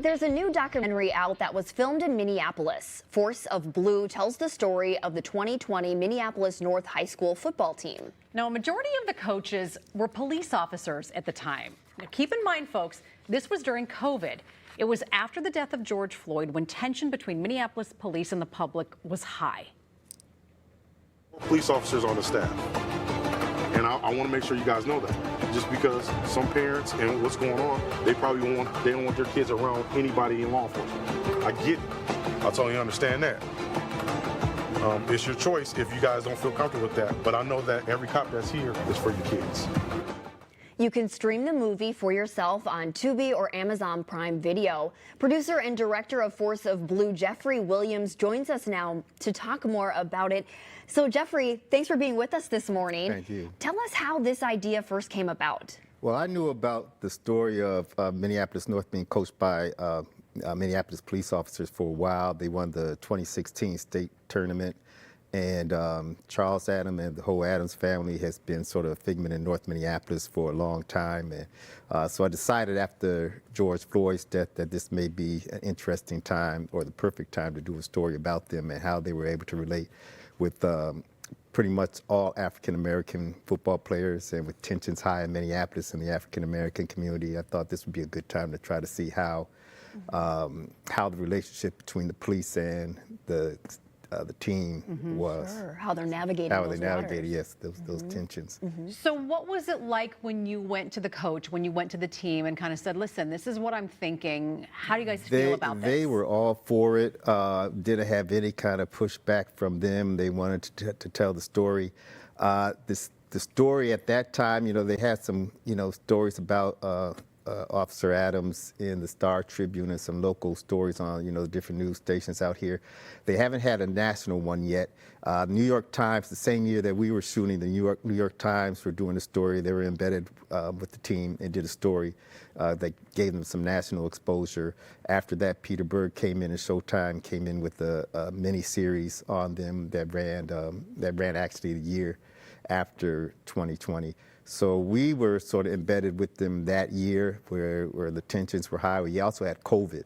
There's a new documentary out that was filmed in Minneapolis. Force of Blue tells the story of the 2020 Minneapolis North High School football team. Now, a majority of the coaches were police officers at the time. Now, keep in mind, folks, this was during COVID. It was after the death of George Floyd when tension between Minneapolis police and the public was high. Police officers on the staff. And I want to make sure you guys know that. Just because some parents and what's going on, they don't want their kids around anybody in law enforcement. I get it. I totally understand that. It's your choice if you guys don't feel comfortable with that. But I know that every cop that's here is for your kids. You can stream the movie for yourself on Tubi or Amazon Prime Video. Producer and director of Force of Blue, Jeffrey Williams, joins us now to talk more about it. So, Jeffrey, thanks for being with us this morning. Thank you. Tell us how this idea first came about. Well, I knew about the story of Minneapolis North being coached by Minneapolis police officers for a while. They won the 2016 state tournament. And Charles Adams and the whole Adams family has been sort of a figment in North Minneapolis for a long time. And so I decided after George Floyd's death that this may be an interesting time or the perfect time to do a story about them and how they were able to relate with pretty much all African-American football players, and with tensions high in Minneapolis and the African-American community. I thought this would be a good time to try to see how the relationship between the police and the team was. Sure. How they're navigating How those they navigated, waters. yes, those tensions. So what was it like when you went to the coach, when you went to the team and kind of said, listen, this is what I'm thinking. How do you guys feel about this? They were all for it. Didn't have any kind of pushback from them. They wanted to tell the story. The story at that time, you know, they had some, stories about Officer Adams in the Star Tribune and some local stories on, different news stations out here. They haven't had a national one yet. New York Times, the same year that we were shooting, the New York Times were doing a story. They were embedded with the team and did a story that gave them some national exposure. After that, Peter Berg came in and Showtime came in with a mini series on them that ran actually the year after 2020. So we were sort of embedded with them that year where the tensions were high. We also had COVID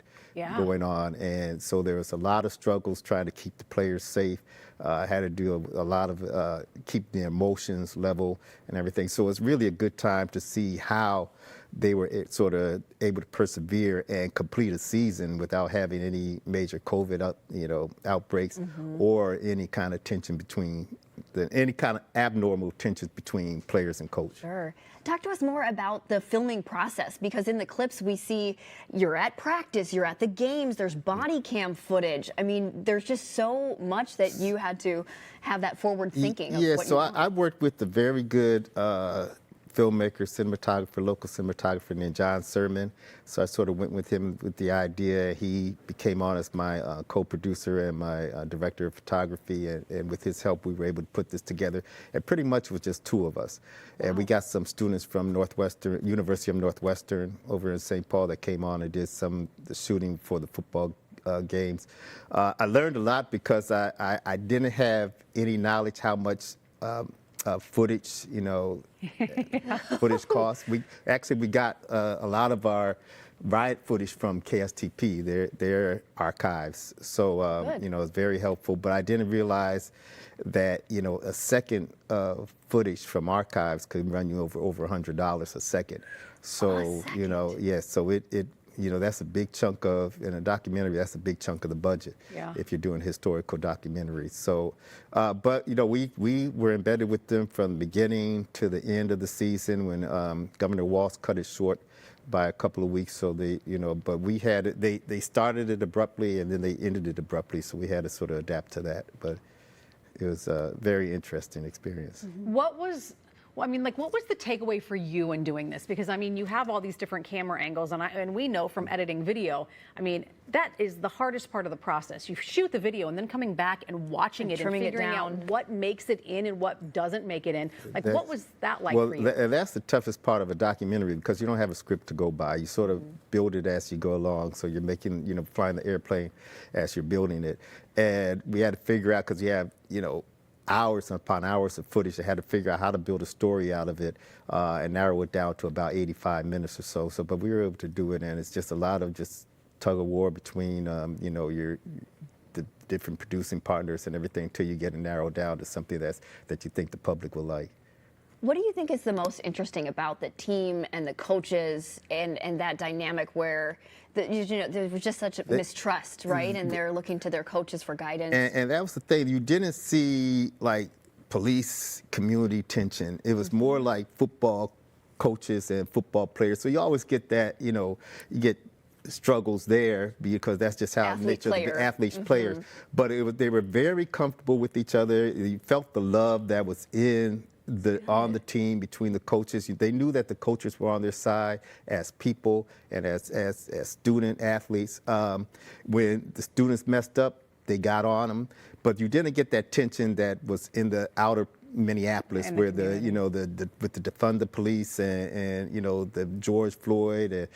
going on, and so there was a lot of struggles trying to keep the players safe. Had to do a lot of keep the emotions level and everything. So it's really a good time to see how they were sort of able to persevere and complete a season without having any major COVID outbreaks or any kind of tension between any kind of abnormal tensions between players and coach. Sure. Talk to us more about the filming process, because in the clips we see you're at practice, you're at the games, there's body cam footage. I mean, there's just so much that you had to have that forward thinking. Yeah, so I worked with the very good filmmaker, cinematographer, local cinematographer named John Sermon. So I sort of went with him with the idea. He became on as my co-producer and my director of photography, and with his help we were able to put this together. And pretty much it was just two of us. And we got some students from University of Northwestern over in St. Paul that came on and did some of the shooting for the football games. I learned a lot because I didn't have any knowledge how much footage, footage costs. We got a lot of our riot footage from KSTP, their archives. So, it's very helpful. But I didn't realize that, a second of footage from archives could run you over $100 a second. So, so that's a big chunk of, in a documentary, that's a big chunk of the budget if you're doing historical documentaries. So, but, we were embedded with them from the beginning to the end of the season when Governor Walz cut it short by a couple of weeks. So but we had it, they started it abruptly and then they ended it abruptly. So we had to sort of adapt to that. But it was a very interesting experience. What was the takeaway for you in doing this? Because, you have all these different camera angles, and we know from editing video, that is the hardest part of the process. You shoot the video and then coming back and watching it and figuring out what makes it in and what doesn't make it in. What was that like for you? Well, that's the toughest part of a documentary because you don't have a script to go by. You sort of build it as you go along. So you're making, flying the airplane as you're building it. And we had to figure out, because you have, hours upon hours of footage. I had to figure out how to build a story out of it and narrow it down to about 85 minutes or so. But we were able to do it, and it's just a lot of just tug of war between, you know, the different producing partners and everything until you get it narrowed down to something that you think the public will like. What do you think is the most interesting about the team and the coaches and that dynamic where there was just such a mistrust, right? And they're looking to their coaches for guidance. And that was the thing. You didn't see like police community tension. It was more like football coaches and football players. So you always get that, you know, you get struggles there because that's just how nature of the athletes, players. But they were very comfortable with each other. You felt the love that was on the team between the coaches. They knew that the coaches were on their side as people and as student athletes. When the students messed up, they got on them, but you didn't get that tension that was in the outer Minneapolis, where with the defund the police and you know the George Floyd,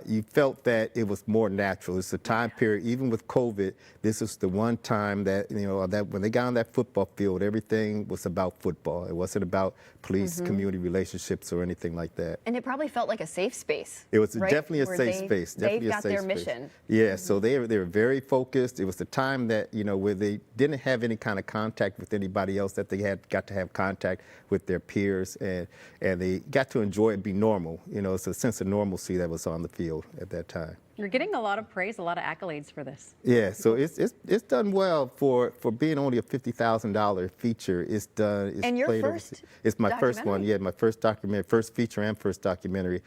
you felt that it was more natural. It's a time period, even with COVID, this was the one time that that when they got on that football field, everything was about football. It wasn't about police community relationships or anything like that. And it probably felt like a safe space. It was right? definitely a Where safe space. Definitely they've got a safe their space. mission. Yeah, so they were very focused. It was the time that where they didn't have any kind of contact with anybody else, that they got to have contact with their peers, and they got to enjoy it, be normal. It's a sense of normalcy that was on the field at that time. You're getting a lot of praise, a lot of accolades for this. Yeah, so it's done well for being only a $50,000 feature. It's done. It's and your played first It's my first one. documentary? Yeah, my first documentary, first feature and first documentary.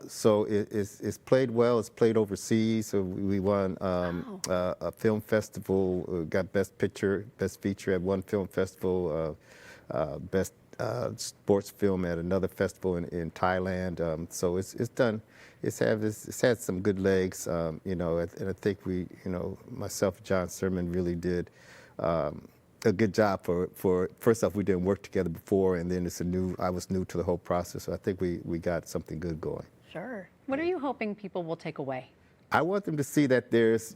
So it's played well. It's played overseas. So we won a film festival. Got best picture, best feature at one film festival. Best sports film at another festival in Thailand. So it's done. It's had some good legs, and I think myself and John Sermon really did a good job for first off, we didn't work together before, and then I was new to the whole process, so I think we got something good going. Sure. What are you hoping people will take away? I want them to see that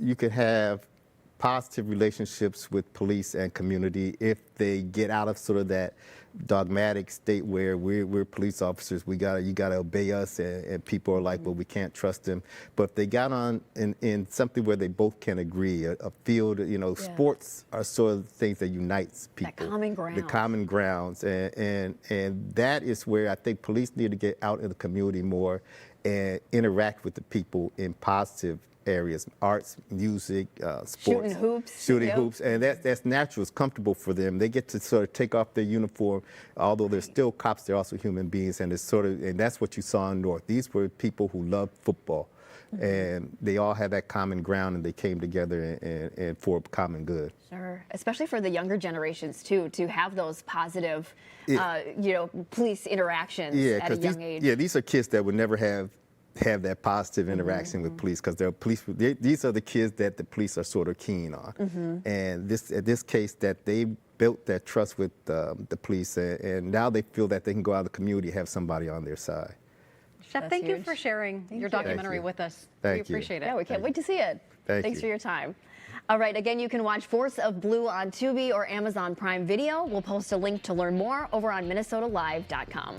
you can have positive relationships with police and community if they get out of sort of that dogmatic state where we're police officers, you gotta obey us, and people are like, well, we can't trust them. But they got on in something where they both can agree, a field. Sports are sort of things that unites people. That common ground. The common grounds, and that is where I think police need to get out in the community more and interact with the people in positive areas: arts, music, sports, shooting hoops, and that's natural. It's comfortable for them. They get to sort of take off their uniform, although they're still cops. They're also human beings, and and that's what you saw in North. These were people who loved football, and they all had that common ground, and they came together and for common good. Sure, especially for the younger generations too, to have those positive, police interactions at a young age. Yeah, these are kids that would never have that positive interaction with police, because these are the kids that the police are sort of keen on. And this case, that they built that trust with the police, and now they feel that they can go out in the community and have somebody on their side. Chef, thank you for sharing your documentary with us. We appreciate it. Yeah, we can't wait to see it. Thanks for your time. All right, again, you can watch Force of Blue on Tubi or Amazon Prime Video. We'll post a link to learn more over on MinnesotaLive.com.